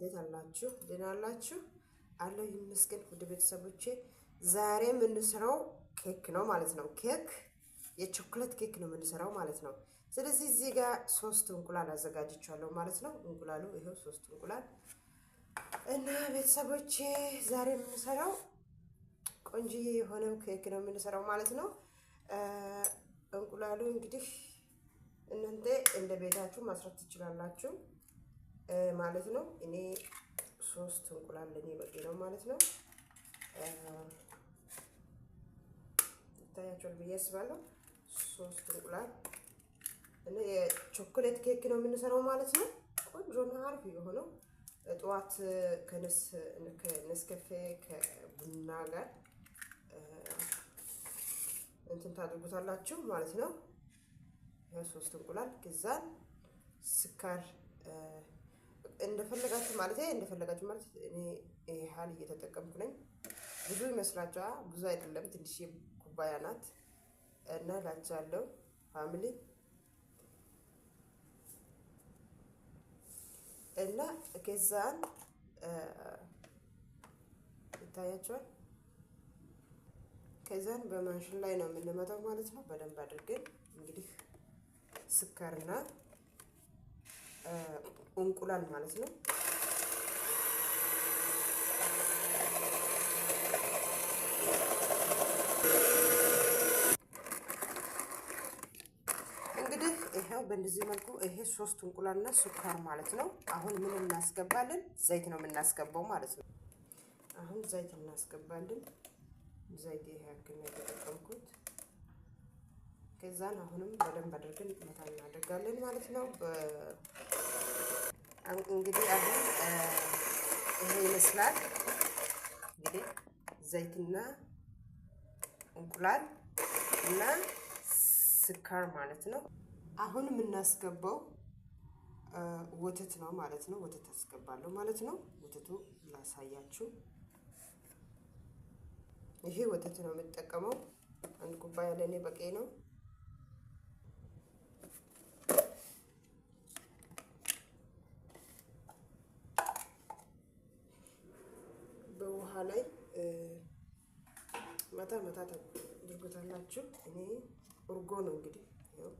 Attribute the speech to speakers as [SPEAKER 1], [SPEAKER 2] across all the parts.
[SPEAKER 1] እንዴት አላችሁ? ደህና አላችሁ? አለሁ ይመስገን። ውድ ቤተሰቦቼ ዛሬ የምንሰራው ኬክ ነው ማለት ነው። ኬክ የቾኮሌት ኬክ ነው የምንሰራው ማለት ነው። ስለዚህ እዚህ ጋር 3 እንቁላል አዘጋጅቻለሁ ማለት ነው። እንቁላሉ ይሄው 3 እንቁላል እና ቤተሰቦቼ ዛሬ የምንሰራው ቆንጆዬ የሆነው ኬክ ነው የምንሰራው ማለት ነው። እንቁላሉ እንግዲህ እናንተ እንደ ቤታችሁ ማስራት ትችላላችሁ ማለት ነው። እኔ 3 እንቁላል ለኔ በቂ ነው ማለት ነው። ታያችኋል ብዬ አስባለሁ። 3 እንቁላል እና የቾኮሌት ኬክ ነው የምንሰራው ማለት ነው። ቆንጆ ነው አሪፍ የሆነው ጠዋት ከነስካፌ ከቡና ጋር እንትን ታድርጉታላችሁ ማለት ነው። የ3 እንቁላል ከዛን ስኳር እንደፈለጋችሁ ማለት እኔ ይሄን እየተጠቀምኩ ነኝ። ብዙ ይመስላችኋል? ብዙ አይደለም፣ ትንሽ ኩባያ ናት እና ላቻለሁ ፋሚሊ እና ከዛን ይታያችኋል። ከዛን በማሽን ላይ ነው የምንመታው ማለት ነው። በደንብ አድርገን እንግዲህ ስኳርና እንቁላል ማለት ነው። እንግዲህ ይሄው በእንደዚህ መልኩ ይሄ 3 እንቁላልና ስኳር ማለት ነው። አሁን ምን እናስገባለን? ዘይት ነው የምናስገባው ማለት ነው። አሁን ዘይት እናስገባለን። ዘይት ይሄ ያክል ነው የተጠቀምኩት። ከዛን አሁንም በደንብ አድርገን መታ እናደርጋለን ማለት ነው። እንግዲህ አሁን ይሄ ይመስላል እንግዲህ ዘይትና እንቁላል እና ስኳር ማለት ነው። አሁን የምናስገባው ወተት ነው ማለት ነው። ወተት አስገባለሁ ማለት ነው። ወተቱ ላሳያችሁ። ይሄ ወተት ነው የምጠቀመው። 1 ኩባያ ለኔ በቂ ነው። በውሃ ላይ መታ ታድርጉታላችሁ። እኔ እርጎ ነው እንግዲህ ይሄው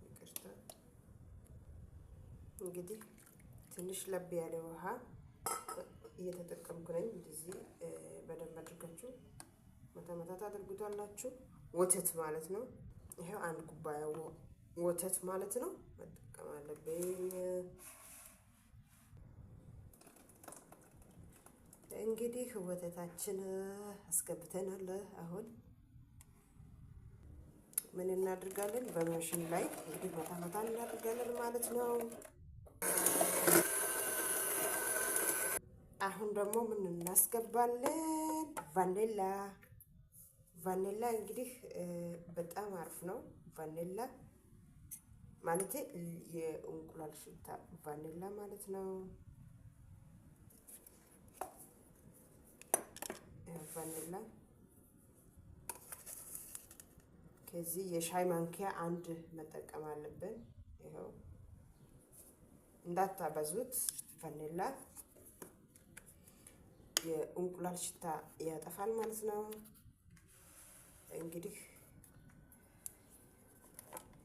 [SPEAKER 1] ይቅርታ፣ እንግዲህ ትንሽ ለብ ያለ ውሃ እየተጠቀምኩ ነኝ። እንደዚህ በደንብ አድርጋችሁ መታ ታድርጉታላችሁ። ወተት ማለት ነው። ይሄው 1 ኩባያ ወተት ማለት ነው መጠቀም አለብኝ። እንግዲህ ወተታችን አስገብተናል። አሁን ምን እናደርጋለን? በማሽን ላይ እንግዲህ መታ እናደርጋለን ማለት ነው። አሁን ደግሞ ምን እናስገባለን? ቫኒላ እንግዲህ በጣም አሪፍ ነው። ቫኒላ ማለት የእንቁላል ሽታ ቫኒላ ማለት ነው። ቫኒላ ከዚህ የሻይ ማንኪያ 1 መጠቀም አለብን። ይሄው እንዳታበዙት። ቫኒላ የእንቁላል ሽታ ያጠፋል ማለት ነው። እንግዲህ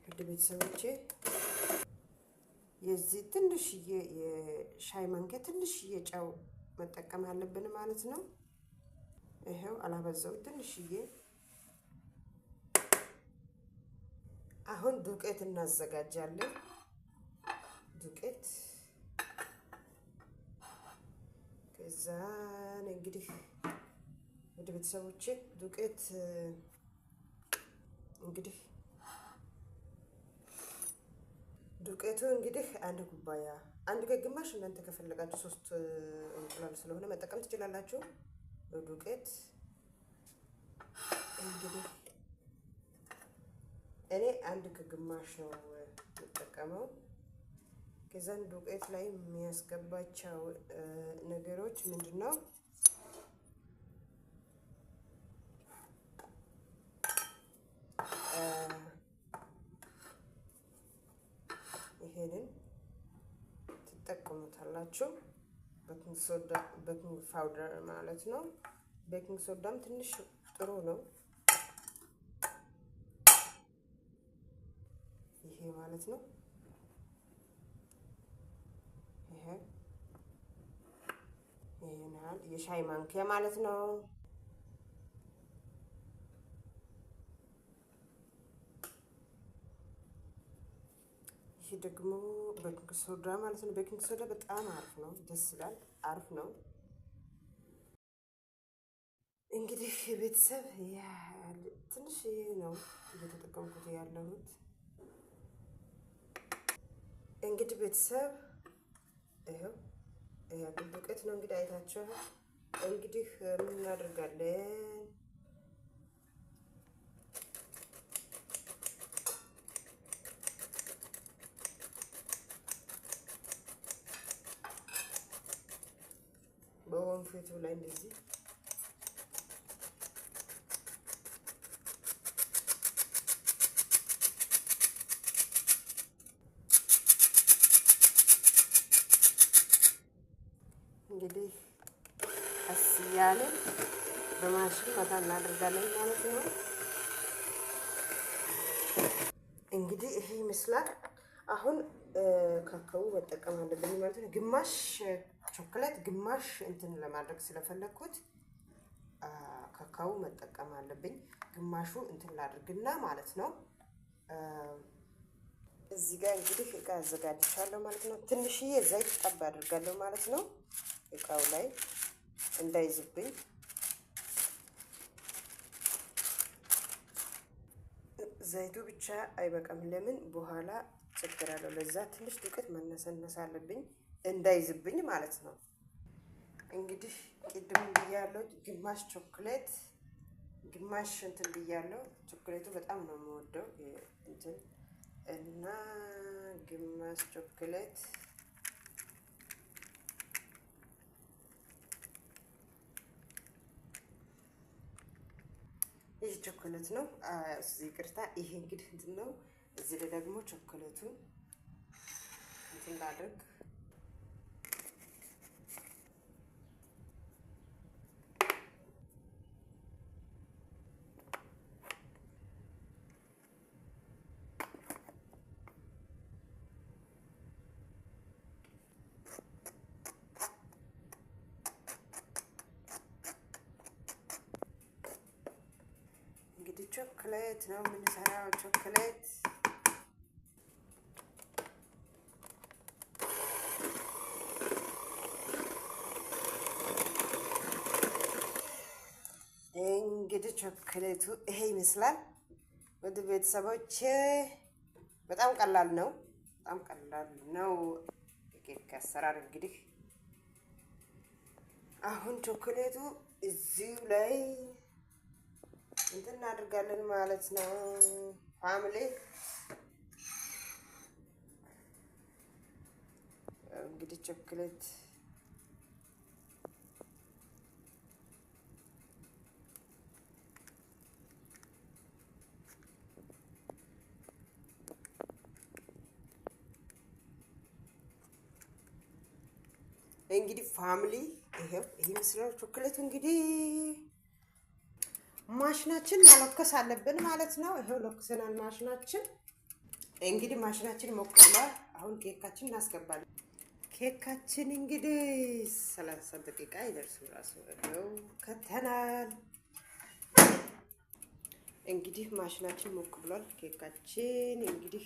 [SPEAKER 1] ውድ ቤተሰቦቼ የዚህ ትንሽዬ የሻይ ማንኪያ ትንሽዬ ጨው መጠቀም አለብን ማለት ነው። ይሄው አላበዛው ትንሽዬ። አሁን ዱቄት እናዘጋጃለን። ዱቄት ከዛን እንግዲህ ወደ ቤተሰቦቼ ዱቄት እንግዲህ ዱቄቱ እንግዲህ 1 ኩባያ 1 ከግማሽ እናንተ ከፈለጋችሁ 3 እንቁላል ስለሆነ መጠቀም ትችላላችሁ። ዱቄት እንግዲህ እኔ 1 ከግማሽ ነው የምጠቀመው። ከዛን ዱቄት ላይ የሚያስገባቸው ነገሮች ምንድነው? ይሄንን ትጠቀሙታላችሁ። ቤኪንግ ፓውደር ማለት ነው። ቤኪንግ ሶዳም ትንሽ ጥሩ ነው። ይሄ ማለት ነው። ይሄናል የሻይ ማንኪያ ማለት ነው። ይሄ ደግሞ ቤኪንግ ሶዳ ማለት ነው። ቤኪንግ ሶዳ በጣም አሪፍ ነው፣ ደስ ይላል፣ አሪፍ ነው። እንግዲህ ቤተሰብ ትንሽ ነው እየተጠቀምኩት ያለሁት። እንግዲህ ቤተሰብ ይሄው ዱቄት ነው እንግዲህ አይታችሁ። እንግዲህ ምን እናደርጋለን? በወንፊቱ ላይ እንደዚህ እንግዲህ ቀስ እያለን በማሽን መታ እናደርጋለን ማለት ነው። እንግዲህ ይሄ ይመስላል። አሁን ካካው መጠቀም አለብኝ ማለት ነው። ግማሽ ቾኮሌት ግማሽ እንትን ለማድረግ ስለፈለኩት ካካው መጠቀም አለብኝ። ግማሹ እንትን ላድርግና ማለት ነው። እዚህ ጋር እንግዲህ እቃ አዘጋጅቻለሁ ማለት ነው። ትንሽዬ ዘይት ጠብ አድርጋለሁ ማለት ነው። እቃው ላይ እንዳይዝብኝ ዘይቱ ብቻ አይበቃም። ለምን በኋላ ችግር አለው። ለዛ ትንሽ ዱቄት መነሰነስ አለብኝ እንዳይዝብኝ ማለት ነው። እንግዲህ ቅድም ብያለሁ፣ ግማሽ ቾኮሌት ግማሽ እንትን ብያለሁ። ቾኮሌቱ በጣም ነው የምወደው እንትን እና ግማሽ ቾኮሌት ይህ ቾኮሌት ነው። እዚህ ይቅርታ፣ ይሄ እንግዲህ እንትን ነው። እዚህ ላይ ደግሞ ቾኮሌቱን እንትን ላድርግ። ቾኮሌት ነው የምንሰራው። ቾኮሌት እንግዲህ ቾኮሌቱ ይሄ ይመስላል። ወደ ቤተሰቦቼ በጣም ቀላል ነው፣ በጣም ቀላል ነው የኬክ አሰራር። እንግዲህ አሁን ቾኮሌቱ እዚሁ ላይ እንትን እናደርጋለን ማለት ነው። ፋሚሊ እንግዲህ ቾኮሌት እንግዲህ ፋሚሊ ይሄው ይሄ ምስላል ቾኮሌቱ እንግዲህ ማሽናችን መለኮስ አለብን ማለት ነው። ይሄው ለኩሰናል ማሽናችን። እንግዲህ ማሽናችን ሞቅ ብሏል። አሁን ኬካችን እናስገባለን። ኬካችን እንግዲህ 30 ደቂቃ ይደርሱ ራሱ ነው ከተናል። እንግዲህ ማሽናችን ሞቅ ብሏል። ኬካችን እንግዲህ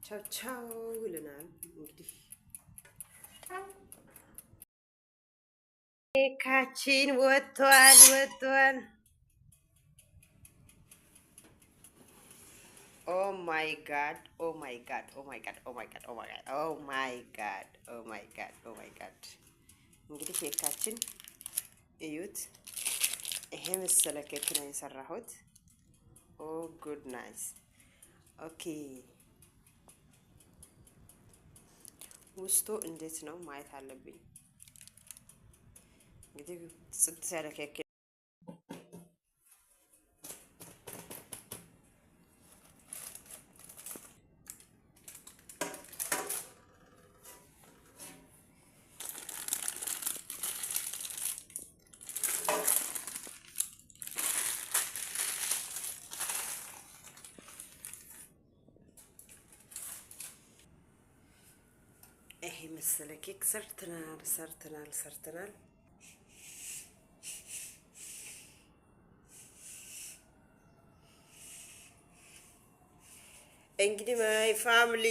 [SPEAKER 1] ቻው ቻው ይለናል። እንግዲህ ኬካችን ወጥቷል። Oh my God, oh my God, oh my God, oh my God, oh my God, oh my God, oh my God, oh my God. እንግዲህ ኬካችን እዩት። ይሄ መሰለ ኬክ ነው የሰራሁት። ኦ ጉድ ናይስ። ኦኬ ውስጡ እንዴት ነው ማየት አለብኝ። እንግዲህ ጽድት ያለ ኬክ የመሰለ ኬክ ሰርተናል። እንግዲህ ማይ ፋሚሊ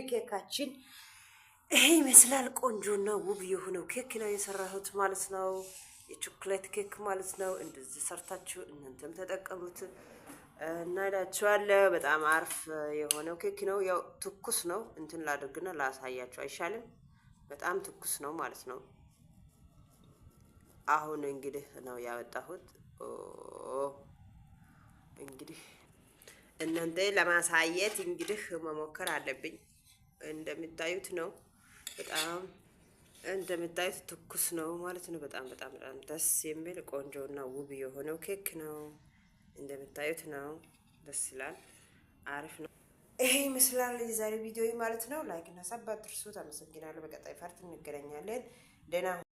[SPEAKER 1] ኬካችን ይሄ ይመስላል። ቆንጆና ውብ የሆነው ኬክ ነው የሰራሁት ማለት ነው። የቾክሌት ኬክ ማለት ነው። እንደዚህ ሰርታችሁ እናንተም ተጠቀሙት እና እላችኋለሁ። በጣም አሪፍ የሆነው ኬክ ነው። ያው ትኩስ ነው። እንትን ላድርግና ላሳያችሁ አይሻልም? በጣም ትኩስ ነው ማለት ነው። አሁን እንግዲህ ነው ያወጣሁት። እንግዲህ እናንተ ለማሳየት እንግዲህ መሞከር አለብኝ። እንደምታዩት ነው። በጣም እንደምታዩት ትኩስ ነው ማለት ነው። በጣም ደስ የሚል ቆንጆና ውብ የሆነው ኬክ ነው። እንደምታዩት ነው። ደስ ይላል። አሪፍ ነው። ይሄ ይመስላል የዛሬ ቪዲዮ ማለት ነው። ላይክ እና ሰብ አድርሱት። አመሰግናለሁ። በቀጣይ ፓርት እንገናኛለን። ደህና